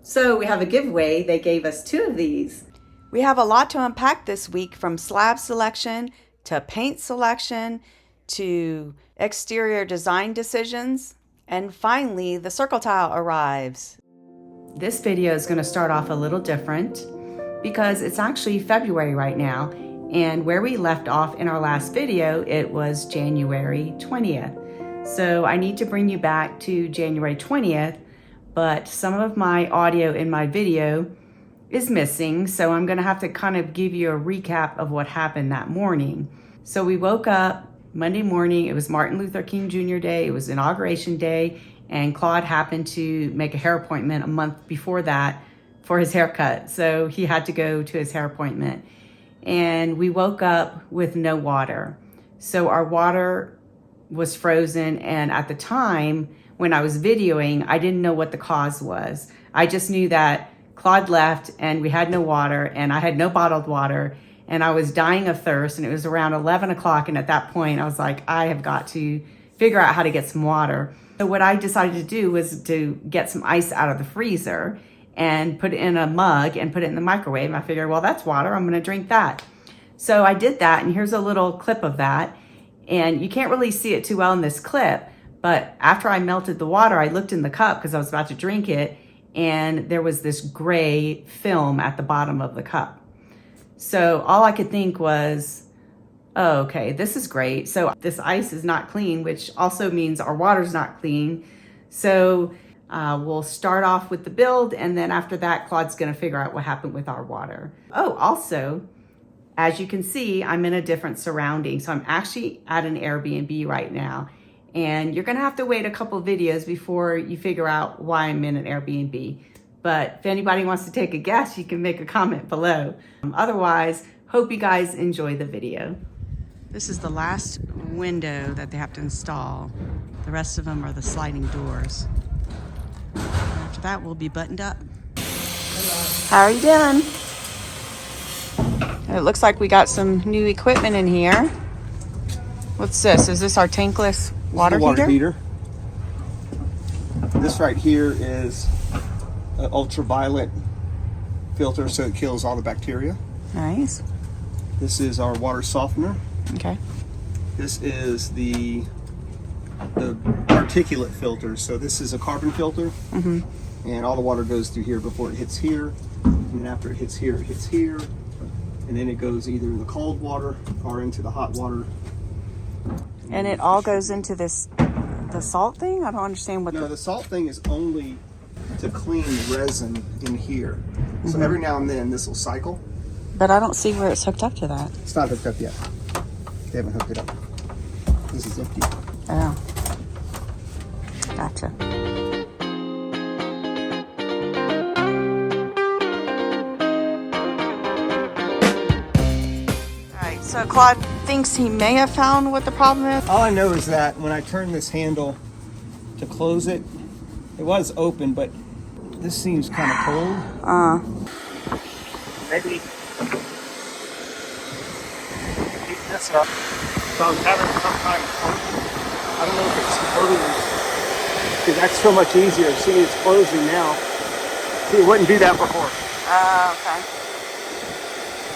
So we have a giveaway. They gave us 2 of these. We have a lot to unpack this week, from slab selection to paint selection to exterior design decisions. And finally, the circle tile arrives. This video is going to start off a little different because it's actually February right now. And where we left off in our last video, it was January 20th. So I need to bring you back to January 20th, but some of my audio in my video is missing. So I'm gonna have to kind of give you a recap of what happened that morning. So we woke up Monday morning. It was Martin Luther King Jr. Day. It was Inauguration Day. And Claude happened to make a hair appointment a month before that for his haircut. So he had to go to his hair appointment. And we woke up with no water. So our water was frozen. And at the time when I was videoing, I didn't know what the cause was. I just knew that Claude left and we had no water, and I had no bottled water, and I was dying of thirst, and it was around 11 o'clock. And at that point I was like, I have got to figure out how to get some water. So what I decided to do was to get some ice out of the freezer and put it in a mug and put it in the microwave. I figured, well, that's water, I'm gonna drink that. So I did that, and here's a little clip of that. And you can't really see it too well in this clip, but after I melted the water, I looked in the cup because I was about to drink it, and there was this gray film at the bottom of the cup. So all I could think was, oh, okay, this is great. So this ice is not clean, which also means our water's not clean. So we'll start off with the build, and then after that, Claude's gonna figure out what happened with our water. Oh, also, as you can see, I'm in a different surrounding. So I'm actually at an Airbnb right now. And you're gonna have to wait a couple videos before you figure out why I'm in an Airbnb. But if anybody wants to take a guess, you can make a comment below. Otherwise, hope you guys enjoy the video. This is the last window that they have to install. The rest of them are the sliding doors. After that, we'll be buttoned up. How are you doing? It looks like we got some new equipment in here. What's this? Is this our tankless water heater? This right here is an ultraviolet filter, so it kills all the bacteria. Nice. This is our water softener. Okay. This is the particulate filter. So this is a carbon filter, and all the water goes through here before it hits here, and then after it hits here, and then it goes either in the cold water or into the hot water. And it all goes into this, the salt thing? I don't understand what. No, the salt thing is only to clean resin in here. So every now and then this will cycle. But I don't see where it's hooked up to that. It's not hooked up yet. They haven't hooked it up. This is empty. Oh. Gotcha. Alright, so Claude thinks he may have found what the problem is. All I know is that when I turn this handle to close it, it was open, but this seems kind of cold. Maybe keep this up. So I was having some kind of function. I don't know if it's closing, because that's so much easier. See, it's closing now. See, it wouldn't do that before. Okay.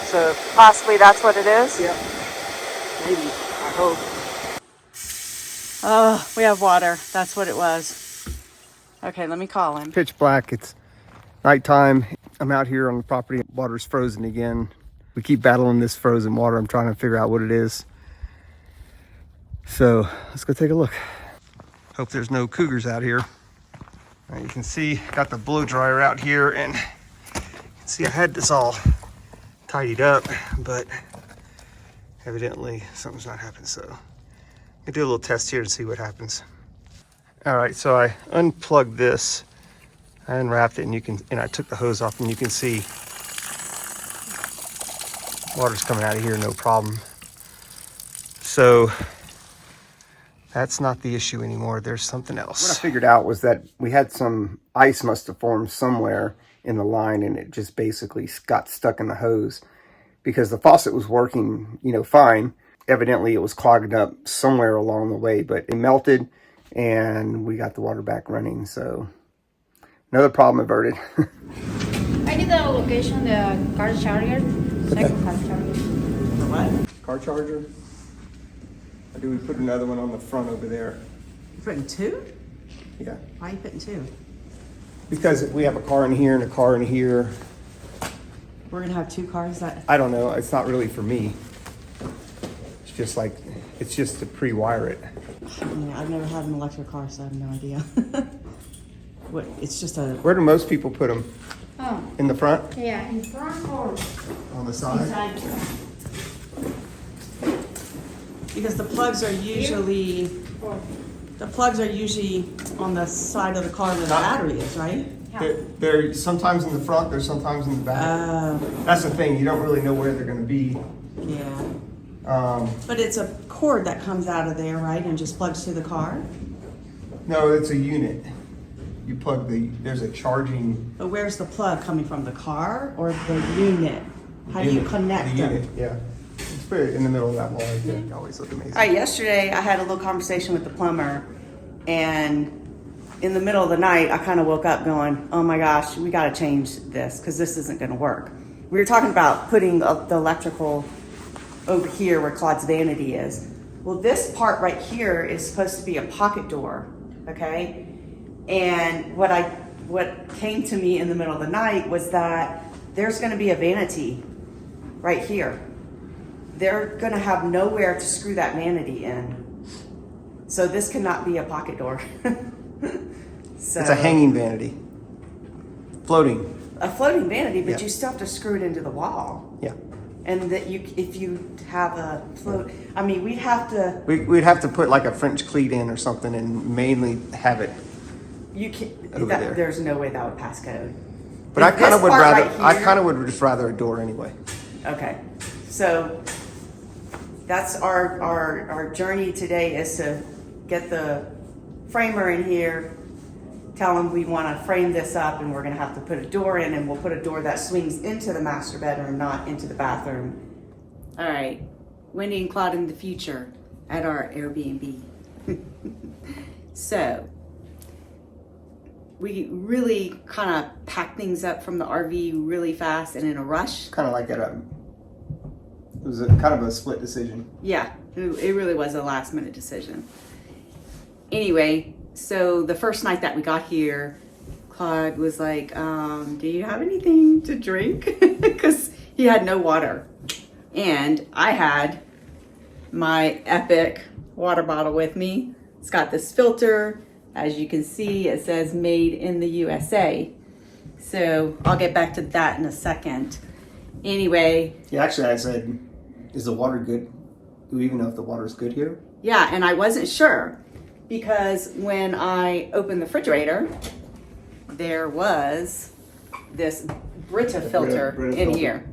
So possibly that's what it is? Yeah. Maybe. I hope. Oh, we have water. That's what it was. Okay, let me call him. Pitch black. It's nighttime. I'm out here on the property. Water's frozen again. We keep battling this frozen water. I'm trying to figure out what it is. So let's go take a look. Hope there's no cougars out here. Now you can see, got the blow dryer out here, and you can see I had this all tidied up, but evidently something's not happening. So I'll do a little test here and see what happens. All right, so I unplugged this, I unwrapped it, and I took the hose off, and you can see water's coming out of here, no problem. So that's not the issue anymore. There's something else. What I figured out was that we had some ice must have formed somewhere in the line, and it just basically got stuck in the hose because the faucet was working, fine. Evidently it was clogged up somewhere along the way, but it melted and we got the water back running. So Another problem averted. I need the location, the car charger, second car charger. What? Car charger? Or do we put another one on the front over there? You putting two? Yeah. Why are you putting two? Because we have a car in here and a car in here. We're gonna have two cars that. I don't know. It's not really for me. It's just to pre-wire it. Yeah, I've never had an electric car, so I have no idea. What? It's just a. Where do most people put them? Oh, In the front? yeah, in front or On the side? inside? Because the plugs are usually Or, on the side of the car where the battery is, right? yeah. They're sometimes in the front, they're sometimes in the back. That's the thing, you don't really know where they're gonna be. Yeah. But it's a cord that comes out of there, right, and just plugs to the car? No, it's a unit. You plug there's a charging. But where's the plug coming from, the car or the unit? How do you connect the them? unit, yeah. It's put in the middle of that wall right there. It always look amazing. All right, yesterday I had a little conversation with the plumber, and in the middle of the night, I kind of woke up going, oh my gosh, we got to change this because this isn't going to work. We were talking about putting the electrical over here where Claude's vanity is. Well, this part right here is supposed to be a pocket door, okay? And what came to me in the middle of the night was that there's going to be a vanity right here. They're going to have nowhere to screw that vanity in. So this cannot be a pocket door. So, It's a hanging vanity. Floating. a floating vanity, but Yeah. you still have to screw it into the wall. Yeah. And that if you have a float, I mean, we'd have to. We'd have to put like a French cleat in or something and mainly have it. You can. Over there. There's no way that would pass code. But I kind of would rather. Right I here- kind of would just rather a door anyway. Okay, so that's our journey today is to get the framer in here, tell him we want to frame this up and we're going to have to put a door in, and we'll put a door that swings into the master bedroom, not into the bathroom. All right, Wendy and Claude in the future at our Airbnb. So we really kind of packed things up from the RV really fast and in a rush. Kind of like it was kind of a split decision. Yeah, it really was a last minute decision. Anyway, so the first night that we got here, Claude was like, do you have anything to drink? Because he had no water. And I had my Epic water bottle with me. It's got this filter. As you can see, it says made in the USA. So I'll get back to that in a second. Anyway. Yeah, actually, I said, is the water good? Do we even know if the water's good here? Yeah, and I wasn't sure because when I opened the refrigerator, there was this Brita filter Brita in filter. here.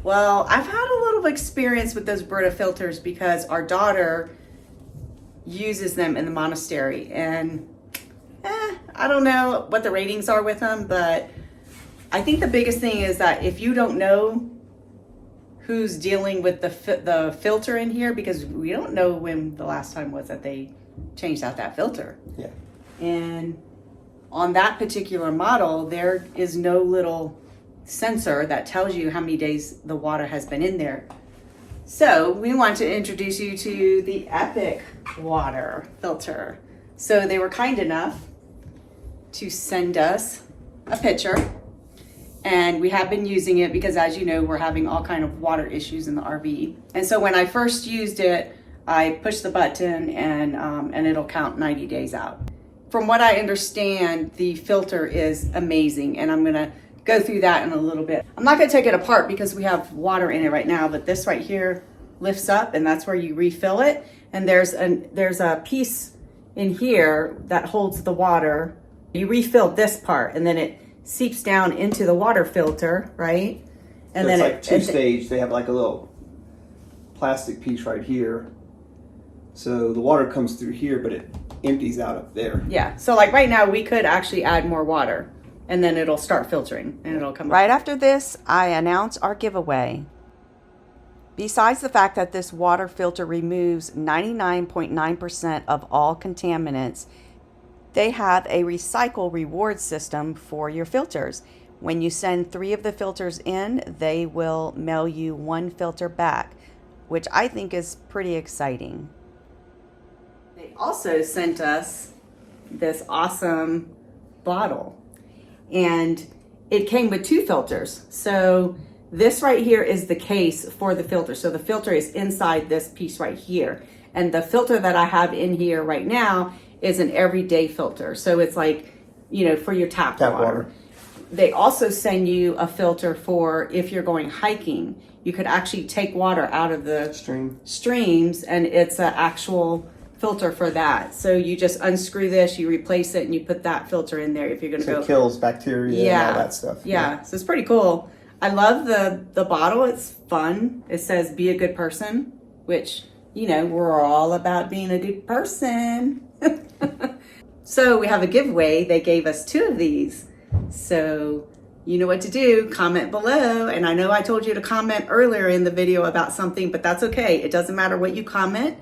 Well, I've had a little experience with those Brita filters because our daughter uses them in the monastery, and I don't know what the ratings are with them, but I think the biggest thing is that if you don't know who's dealing with the filter in here, because we don't know when the last time was that they changed out that filter. Yeah. And on that particular model, there is no little sensor that tells you how many days the water has been in there. So we want to introduce you to the Epic water filter. So they were kind enough to send us a picture, and we have been using it because, as you know, we're having all kind of water issues in the RV. And so when I first used it, I push the button and it'll count 90 days out. From what I understand, the filter is amazing, and I'm gonna go through that in a little bit. I'm not gonna take it apart because we have water in it right now, but this right here lifts up, and that's where you refill it. And there's a piece in here that holds the water. You refill this part, and then it seeps down into the water filter, right? And So then it's like two-stage. They have like a little plastic piece right here. So the water comes through here, but it empties out up there. Yeah, so like right now we could actually add more water, and then it'll start filtering and it'll come. Right after this, I announce our giveaway. Besides the fact that this water filter removes 99.9% of all contaminants, They have a recycle reward system for your filters. When you send 3 of the filters in, they will mail you 1 filter back, which I think is pretty exciting. They also sent us this awesome bottle, and it came with 2 filters. So this right here is the case for the filter. So the filter is inside this piece right here. And the filter that I have in here right now is an everyday filter. So it's like, you know, for your tap water. They also send you a filter for if you're going hiking. You could actually take water out of the streams, and it's an actual filter for that. So you just unscrew this, you replace it, and you put that filter in there if you're going to go. It kills bacteria and all that stuff. Yeah, so it's pretty cool. I love the bottle. It's fun. It says be a good person, which, you know, we're all about being a good person. So we have a giveaway. They gave us 2 of these. So you know what to do. Comment below. And I know I told you to comment earlier in the video about something, but that's okay. It doesn't matter what you comment.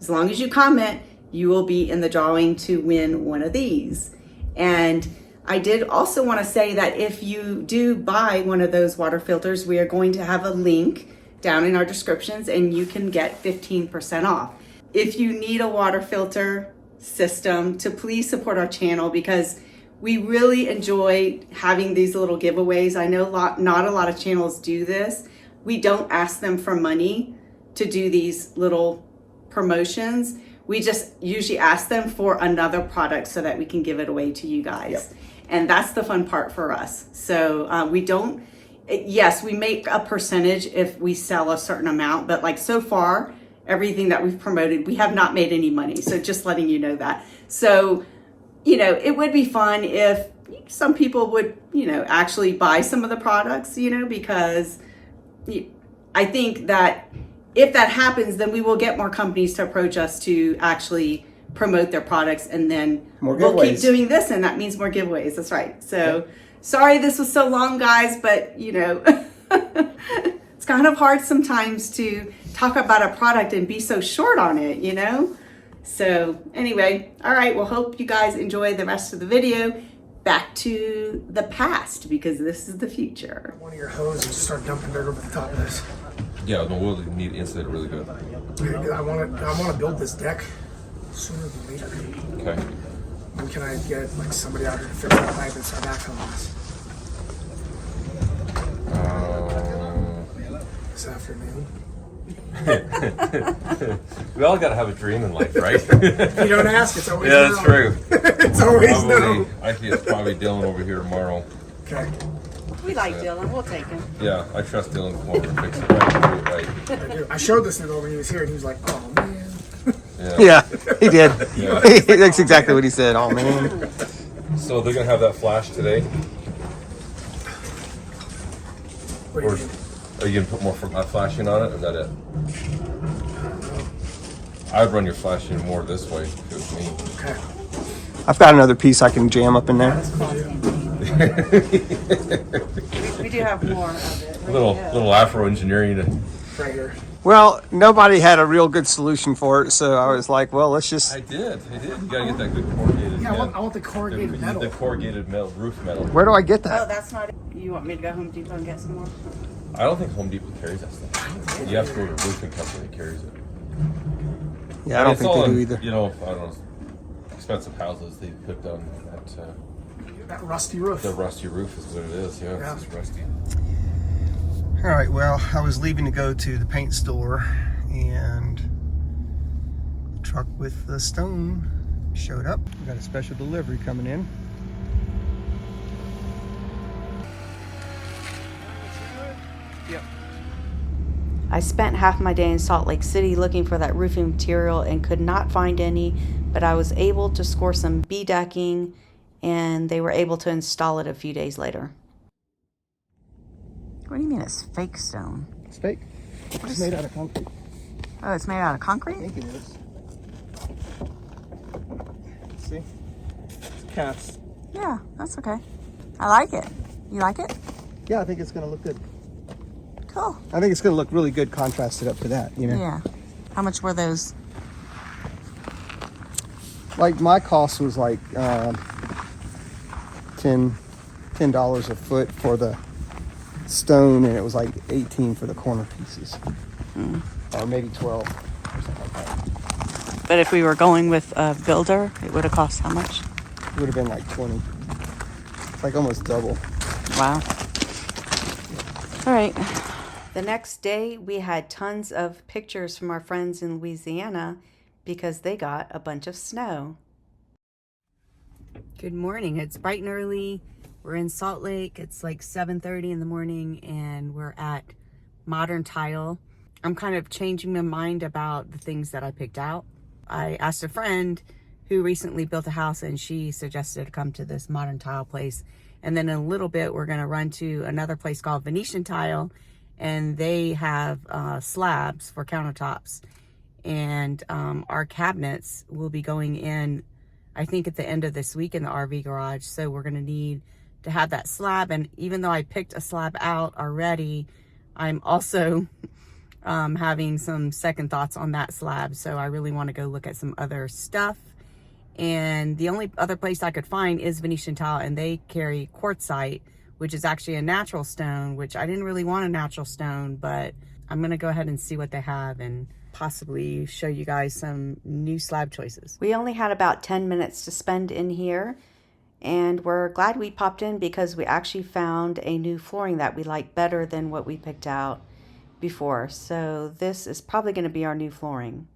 As long as you comment, you will be in the drawing to win one of these. And I did also want to say that if you do buy one of those water filters, we are going to have a link down in our descriptions, and you can get 15% off. If you need a water filter system, to please support our channel, because we really enjoy having these little giveaways. I know not a lot of channels do this. We don't ask them for money to do these little promotions. We just usually ask them for another product so that we can give it away to you guys. Yep. And that's the fun part for us. So we don't, yes, we make a percentage if we sell a certain amount, but like so far, everything that we've promoted, we have not made any money. So just letting you know that. So, you know, it would be fun if some people would, you know, actually buy some of the products, you know, because I think that if that happens, then we will get more companies to approach us to actually promote their products, and then we'll keep doing this, and that means more giveaways. That's right. So sorry this was so long, guys, but you know, it's kind of hard sometimes to talk about a product and be so short on it, you know? So anyway, all right, well, hope you guys enjoy the rest of the video. Back to the past, because this is the future. One of your hoses, just start dumping dirt over the top of this. Yeah, no, we'll need to insulate it really good. I want to build this deck sooner than later. Okay. When can I get like somebody out here to fix that pipe and start backfilling this? This afternoon. We all gotta have a dream in life, right? If you don't ask, it's always yeah, no. that's true. It's always no. I think it's probably Dylan over here tomorrow. Okay. We like Dylan. We'll take him. Yeah, I trust Dylan to come over and fix it right. I do. I showed this to him when he was here, and he was like, "Oh man." Yeah, he did. Yeah. That's exactly what he said. Oh man. So they're gonna have that flash today. What do you mean? Are you gonna put more flashing on it, or is that it? I'd run your flashing more this way if it was me. Okay. I've got another piece I can jam up in there. We do have more of it. Little Afro engineering. Right here. Well, nobody had a real good solution for it, so I was like, well, let's just... I did. You gotta get that good corrugated. Yeah, I want the corrugated metal. The corrugated metal, roof metal. Where do I get Oh, that? that's not it. You want me to go Home Depot and get some more? I don't think Home Depot carries that stuff. You have to go to a roofing company that carries it. Yeah, I don't It's think all they do in, either. You know, I don't know, expensive houses they put on That rusty roof. the rusty roof is what it is. Yeah, Yeah. it's just rusty. All right, well, I was leaving to go to the paint store, and the truck with the stone showed up. We got a special delivery coming in. Yep. I spent half my day in Salt Lake City looking for that roofing material and could not find any, but I was able to score some decking, and they were able to install it a few days later. What do you mean it's fake stone? It's fake. It's made out of concrete. Oh, it's made out of concrete? I think it is. See? It's cast. Yeah, that's okay. I like it. You like it? Yeah, I think it's going to look good. Cool. I think it's going to look really good contrasted up to that, you know? Yeah. How much were those? Like my cost was like $10 a foot for the stone, and it was like 18 for the corner pieces, or maybe 12 or something like that. But if we were going with a builder, it would have cost how much? It would have been like 20. It's like almost double. Wow. All right. The next day, we had tons of pictures from our friends in Louisiana because they got a bunch of snow. Good morning. It's bright and early. We're in Salt Lake. It's like 7:30 in the morning, and we're at Modern Tile. I'm kind of changing my mind about the things that I picked out. I asked a friend who recently built a house, and she suggested to come to this Modern Tile place. And then in a little bit, we're going to run to another place called Venetian Tile, and they have slabs for countertops. And our cabinets will be going in, I think, at the end of this week in the RV garage. So we're going to need to have that slab. And even though I picked a slab out already, I'm also having some second thoughts on that slab. So I really want to go look at some other stuff. And the only other place I could find is Venetian Tile, and they carry quartzite, which is actually a natural stone, which I didn't really want a natural stone, but I'm going to go ahead and see what they have and possibly show you guys some new slab choices. We only had about 10 minutes to spend in here, and we're glad we popped in because we actually found a new flooring that we like better than what we picked out before. So this is probably going to be our new flooring.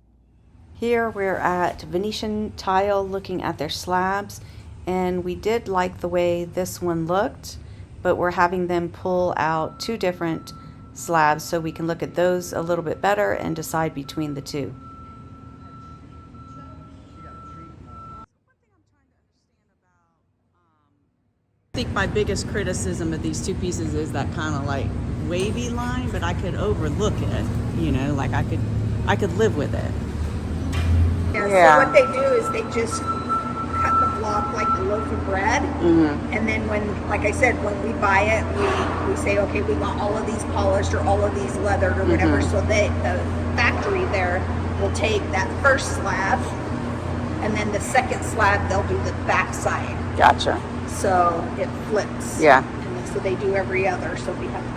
Here we're at Venetian Tile looking at their slabs, and we did like the way this one looked, but we're having them pull out two different slabs so we can look at those a little bit better and decide between the two. I think my biggest criticism of these two pieces is that kind of like wavy line, but I could overlook it, you know, like I could live with it. Yeah. So what they do is they just cut the block like a loaf of bread, and then when, like I said, when we buy it, we say, okay, we want all of these polished or all of these leathered or whatever. So the factory there will take that first slab, and then the second slab they'll do the back side. Gotcha. So it flips. Yeah. And then, so they do every other. So we have to.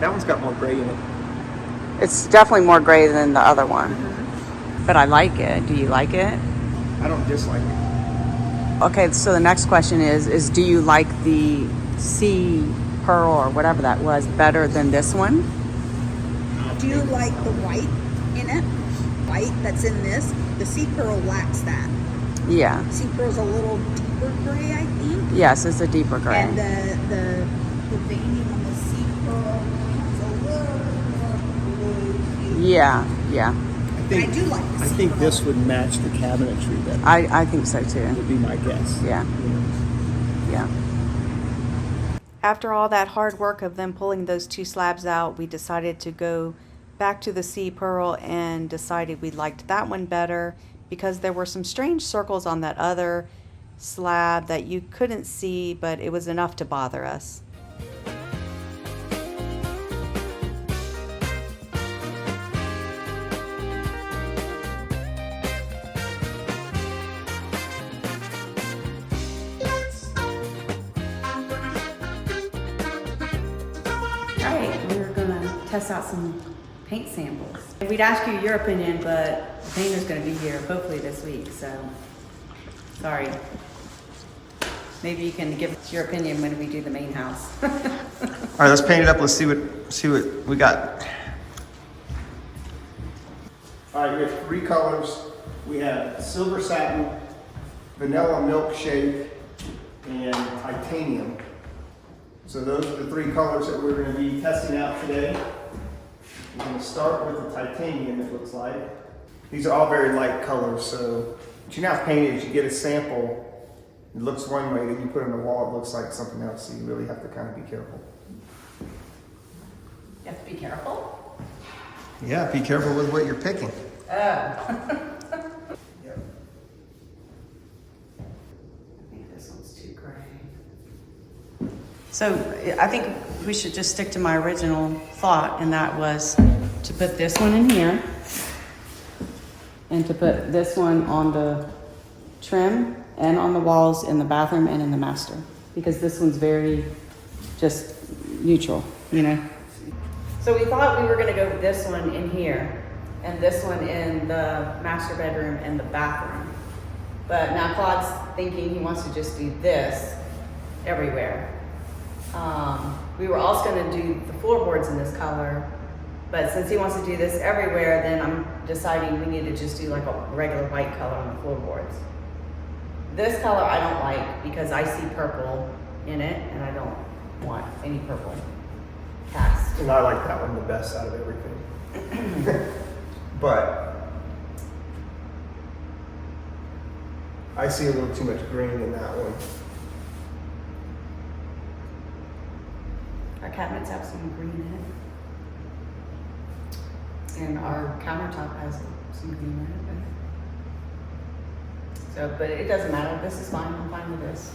That one's got more gray in it. It's definitely more gray than the other one. But I like it. Do you like it? I don't dislike it. Okay, so the next question is do you like the sea pearl or whatever that was better than this one? Do you like the white in it? White that's in this? The sea pearl lacks that. Yeah. Sea pearl's a little deeper gray, I think. Yes, it's a deeper gray. And the veining on the sea pearl is a little more blue. Yeah, yeah. I do like the I sea think pearl. this would match the cabinetry better. I think so too. Would be my guess. Yeah. Yeah. After all that hard work of them pulling those two slabs out, we decided to go back to the sea pearl and decided we liked that one better because there were some strange circles on that other slab that you couldn't see, but it was enough to bother us. Test out some paint samples. We'd ask you your opinion, but the painter's going to be here hopefully this week, so sorry. Maybe you can give us your opinion when we do the main house. All right, let's paint it up. Let's see what we got. All right, we have three colors. We have silver satin, vanilla milkshake, and titanium. So those are the three colors that we're going to be testing out today. We're going to start with the titanium, it looks like. These are all very light colors, so what you now paint is you get a sample, it looks one way, then you put it on the wall, it looks like something else, so you really have to kind of be careful. You have to be careful? Yeah, be careful with what you're picking. Oh. I think this one's too gray. So I think we should just stick to my original thought, and that was to put this one in here and to put this one on the trim and on the walls in the bathroom and in the master, because this one's very just neutral, you know. So we thought we were gonna go with this one in here and this one in the master bedroom and the bathroom. But now Claude's thinking he wants to just do this everywhere. We were also gonna do the floorboards in this color, but since he wants to do this everywhere, then I'm deciding we need to just do like a regular white color on the floorboards. This color I don't like because I see purple in it and I don't want any purple cast. And I like that one the best out of everything. But I see a little too much green in that one. Our cabinets have some green in it. And our countertop has some green in it. So, but it doesn't matter. This is fine. I'm fine with this.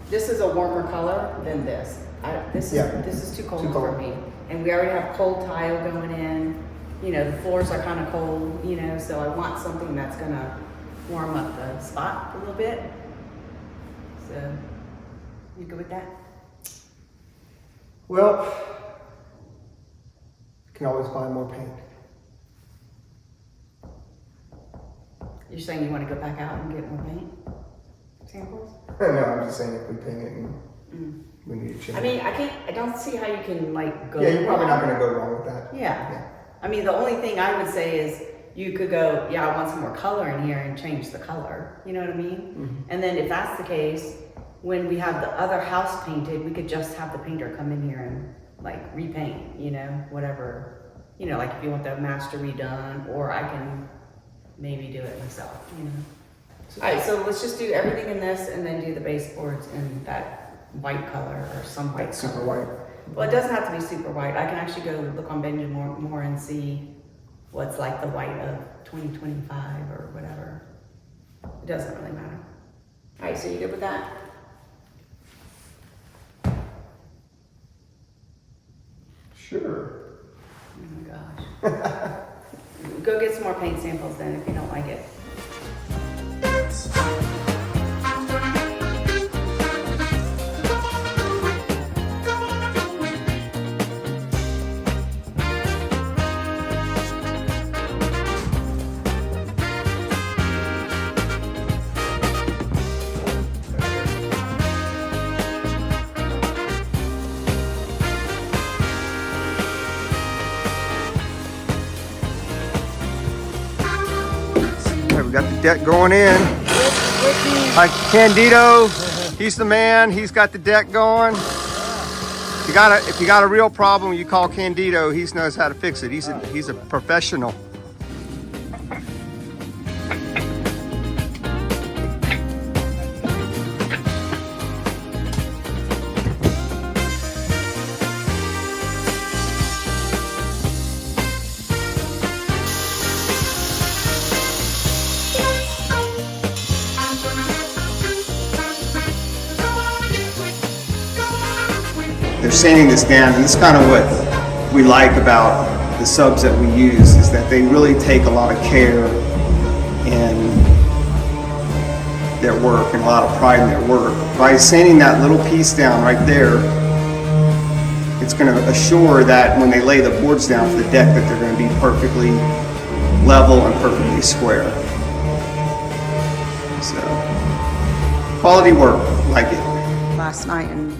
This is a warmer color than this. This is too cold for me. And we already have cold tile going in. You know, the floors are kind of cold, you know, so I want something that's gonna warm up the spot a little bit. So, you good with that? Well, you can always buy more paint. You're saying you want to go back out and get more paint samples? No, I'm just saying if we paint it and we need to change. I mean, I don't see how you can like go. Yeah, you're probably not wrong. going to go wrong with that. Yeah. I mean, the only thing I would say is you could go, yeah, I want some more color in here and change the color. You know what I mean? Mm-hmm. And then if that's the case, when we have the other house painted, we could just have the painter come in here and like repaint, you know, whatever. You know, like if you want the master redone, or I can maybe do it myself, you know. All right, so let's just do everything in this and then do the baseboards in that white color or some white That's super color. white. Well, it doesn't have to be super white. I can actually go look on Benjamin more and see what's like the white of 2025 or whatever. It doesn't really matter. All right, so you good with that? Sure. Oh my gosh. Go get some more paint samples then if you don't like it. Okay, we got the deck going in. Like Candido, he's the man. He's got the deck going. If you got a real problem, you call Candido. He knows how to fix it. He's a professional. They're sanding this down, and this is kind of what we like about the subs that we use, is that they really take a lot of care in their work and a lot of pride in their work. By sanding that little piece down right there, it's going to assure that when they lay the boards down for the deck that they're going to be perfectly level and perfectly square. So, quality work, like it. Last night and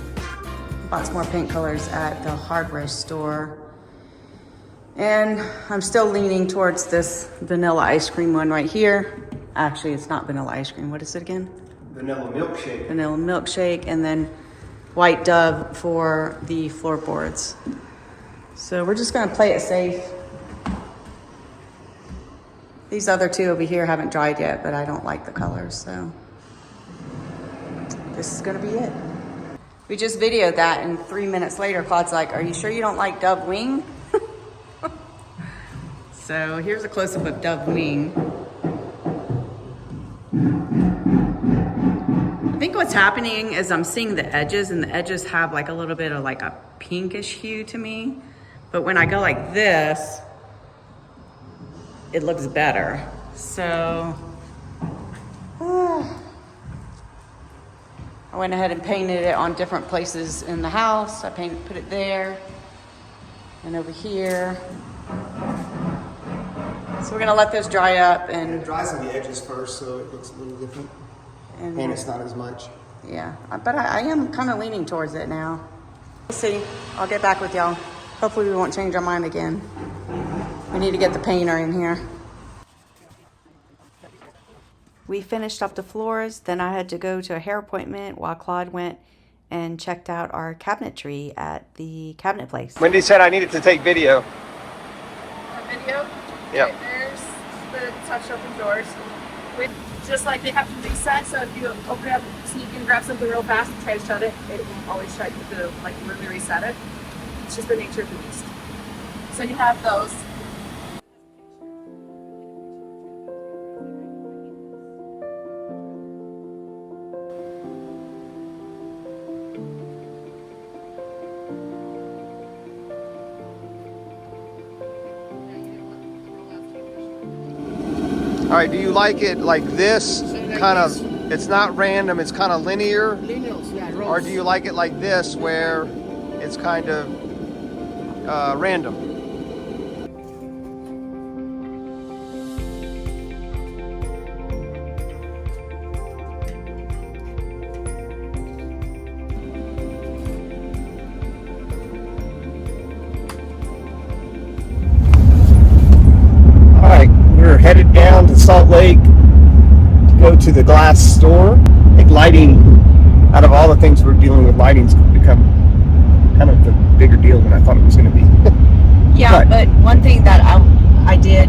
bought some more paint colors at the hardware store. And I'm still leaning towards this vanilla ice cream one right here. Actually, it's not vanilla ice cream. What is it again? Vanilla milkshake. Vanilla milkshake, and then white dove for the floorboards. So we're just gonna play it safe. These other two over here haven't dried yet, but I don't like the colors, so this is gonna be it. We just videoed that, and 3 minutes later, Claude's like, "Are you sure you don't like Dove Wing?" So here's a close-up of Dove Wing. I think what's happening is I'm seeing the edges, and the edges have like a little bit of like a pinkish hue to me. But when I go like this, it looks better. So I went ahead and painted it on different places in the house. I put it there and over here. So we're gonna let those dry up And it dries on the edges first, so it looks a little different. And it's not as much. Yeah, but I am kind of leaning towards it now. We'll see. I'll get back with y'all. Hopefully we won't change our mind again. We need to get the painter in here. We finished up the floors, then I had to go to a hair appointment while Claude went and checked out our cabinetry at the cabinet place. Wendy said I needed to take video. A video? Yep. Okay, there's the touch open doors. Just like they have to reset, so if you open it up so you can grab something real fast and try to shut it, it will always try to like really reset it. It's just the nature of the beast. So you have those. All right, do you like it like this, kind of, it's not random, it's kind of linear? Or do you like it like this, where it's kind of random? All right, we're headed down to Salt Lake to go to the glass store. I think lighting, out of all the things we're dealing with, lighting's become kind of the bigger deal than I thought it was going to be. Yeah, but one thing that I did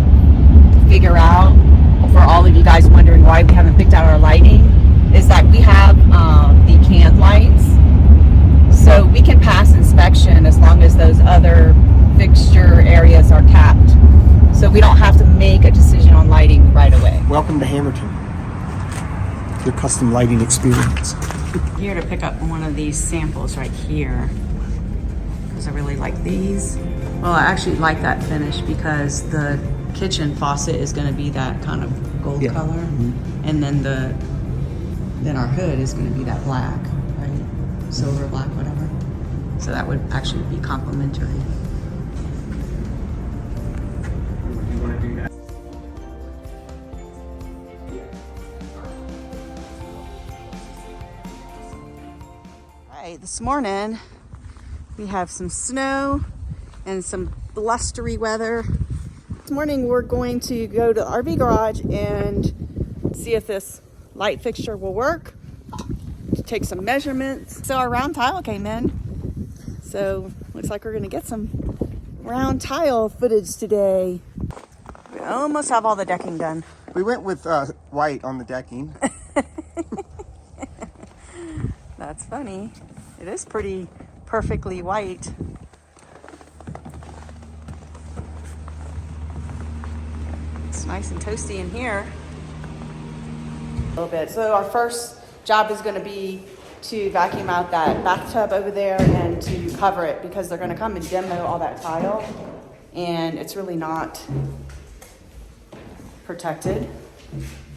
figure out, for all of you guys wondering why we haven't picked out our lighting, is that we have the canned lights. So we can pass inspection as long as those other fixture areas are tapped. So we don't have to make a decision on lighting right away. Welcome to Hamilton, your custom lighting experience. Here to pick up one of these samples right here, because I really like these. Well, I actually like that finish because the kitchen faucet is going to be that kind of gold color, and then our hood is going to be that black, right? Silver, black, whatever. So that would actually be complementary. This morning we have some snow and some blustery weather. This morning we're going to go to the RV garage and see if this light fixture will work, take some measurements. So our round tile came in, so looks like we're gonna get some round tile footage today. We almost have all the decking done. We went with white on the decking. That's funny. It is pretty perfectly white. It's nice and toasty in here. A little bit. So our first job is going to be to vacuum out that bathtub over there and to cover it, because they're going to come and demo all that tile, and it's really not protected,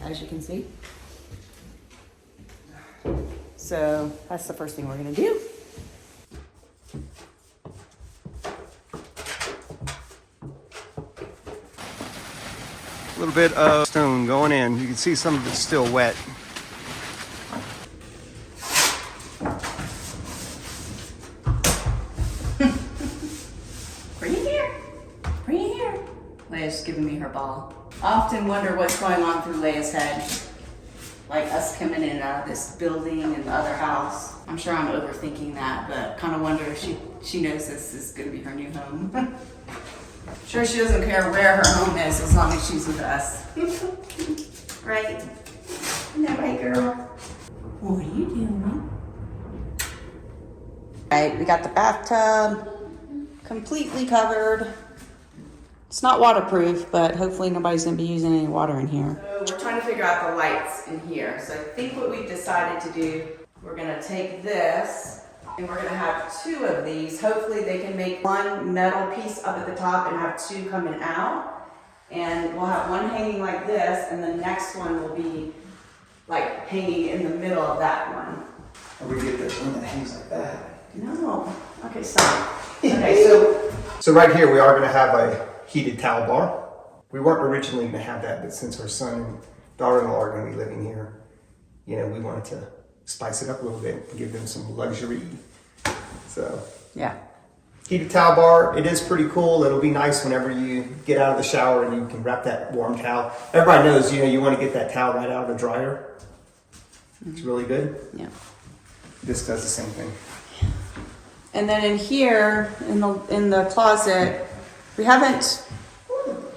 as you can see. So that's the first thing we're gonna do. A little bit of stone going in. You can see some of it's still wet. Bring it here. Bring it here. Leia's just giving me her ball. I often wonder what's going on through Leia's head. Like us coming in and out of this building and the other house. I'm sure I'm overthinking that, but kind of wonder if she knows this is going to be her new home. Sure, she doesn't care where her home is as long as she's with us. Right? Isn't that right, girl? What are you doing? Right, we got the bathtub completely covered. It's not waterproof, but hopefully nobody's gonna be using any water in here. So we're trying to figure out the lights in here. So I think what we've decided to do, we're gonna take this and we're gonna have two of these. Hopefully they can make one metal piece up at the top and have two coming out. And we'll have one hanging like this, and the next one will be like hanging in the middle of that one. Or we get the one that hangs like that. No. Okay, stop. Okay, So right here, we are going to have a heated towel bar. We weren't originally going to have that, but since our son and daughter-in-law are going to be living here, you know, we wanted to spice it up a little bit and give them some luxury. So yeah. heated towel bar, it is pretty cool. It'll be nice whenever you get out of the shower and you can wrap that warm towel. Everybody knows, you know, you want to get that towel right out of the dryer. It's really good. Yeah. This does the same thing. And then in here, in the closet, we haven't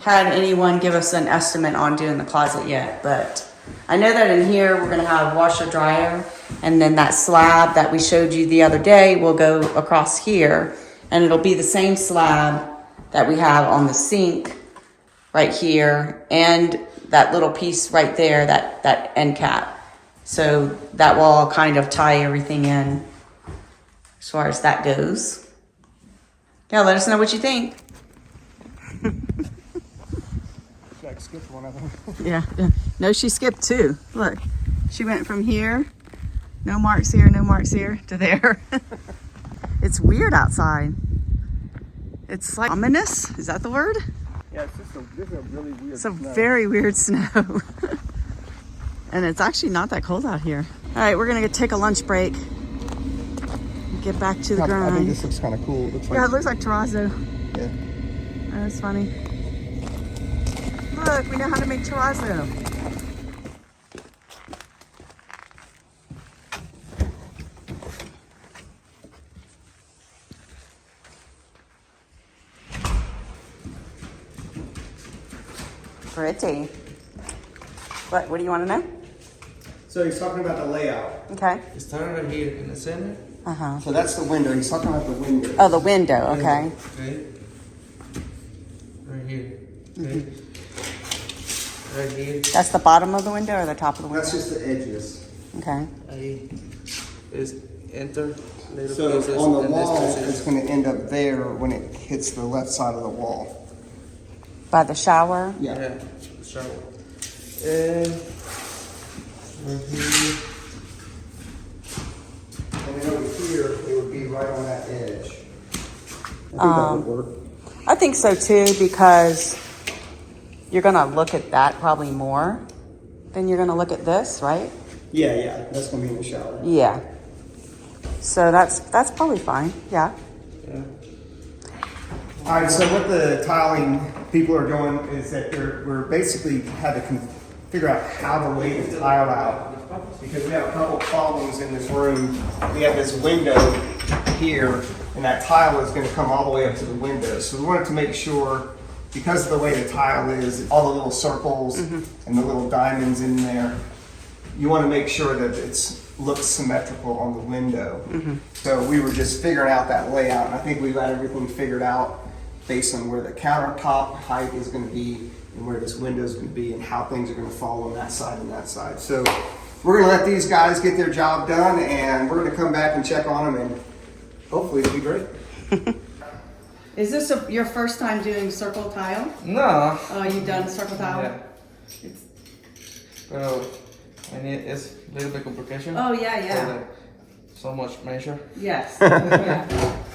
had anyone give us an estimate on doing the closet yet, but I know that in here we're gonna have washer dryer, and then that slab that we showed you the other day will go across here, and it'll be the same slab that we have on the sink right here, and that little piece right there, that end cap. So that will all kind of tie everything in as far as that goes. Yeah, let us know what you think. Like skip one of them. Yeah. No, she skipped two. Look, she went from here, no marks here, to there. It's weird outside. It's like ominous. Is that the word? Yeah, this is a really weird It's a very weird snow. And it's actually not that cold out here. All right, we're gonna take a lunch break. Get back to the grind. I think this looks kind of cool. It looks like, Yeah, it looks like terrazzo. yeah. That's funny. Look, we know how to make terrazzo. Pretty. What do you want to know? So he's talking about the layout. Okay. It's starting right here in the center. Uh-huh. So that's the window. He's talking about the window. Oh, the window, okay. Okay. Right here. Okay. Right here. That's the bottom of the window or the top of the window? That's just the edges. Okay. Ahí is enter little So pieces on the and this wall, position. it's going to end up there when it hits the left side of the wall. By the shower? Yeah. Shower. And right here. And then over here, it would be right on that edge. I think that would work. I think so too, because you're gonna look at that probably more than you're gonna look at this, right? Yeah, that's going to be in the shower. Yeah. So that's probably fine. Yeah. Yeah. All right, so what the tiling people are doing is that we're basically had to figure out how to lay the tile out, because we have a couple problems in this room. We have this window here, and that tile is going to come all the way up to the window. So we wanted to make sure, because of the way the tile is, all the little circles and the little diamonds in there, you want to make sure that it looks symmetrical on the window. So we were just figuring out that layout, and I think we got everything figured out based on where the countertop height is going to be and where this window is going to be and how things are going to fall on that side and that side. So we're going to let these guys get their job done, and we're going to come back and check on them, and hopefully it'll be great. Is this your first time doing circle tile? No. Oh, you've done circle tile? Yeah. Pero I need it's a little bit complication. Oh, yeah. So, like, so much measure. Yes.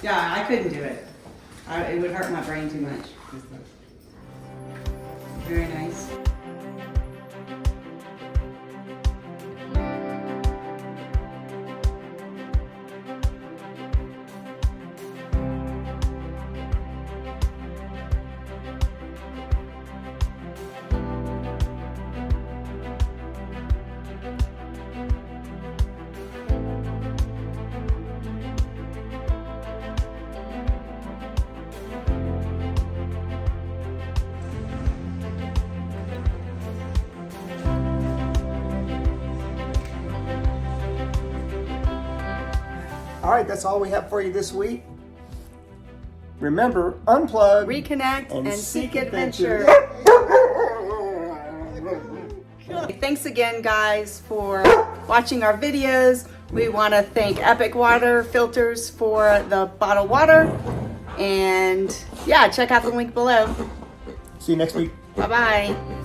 Yeah, I couldn't do it. It would hurt my brain too much. Very nice. All right, that's all we have for you this week. Remember, unplug, Reconnect and seek adventure. Thanks again, guys, for watching our videos. We want to thank Epic Water Filters for the bottled water. And yeah, check out the link below. See you next week. Bye-bye.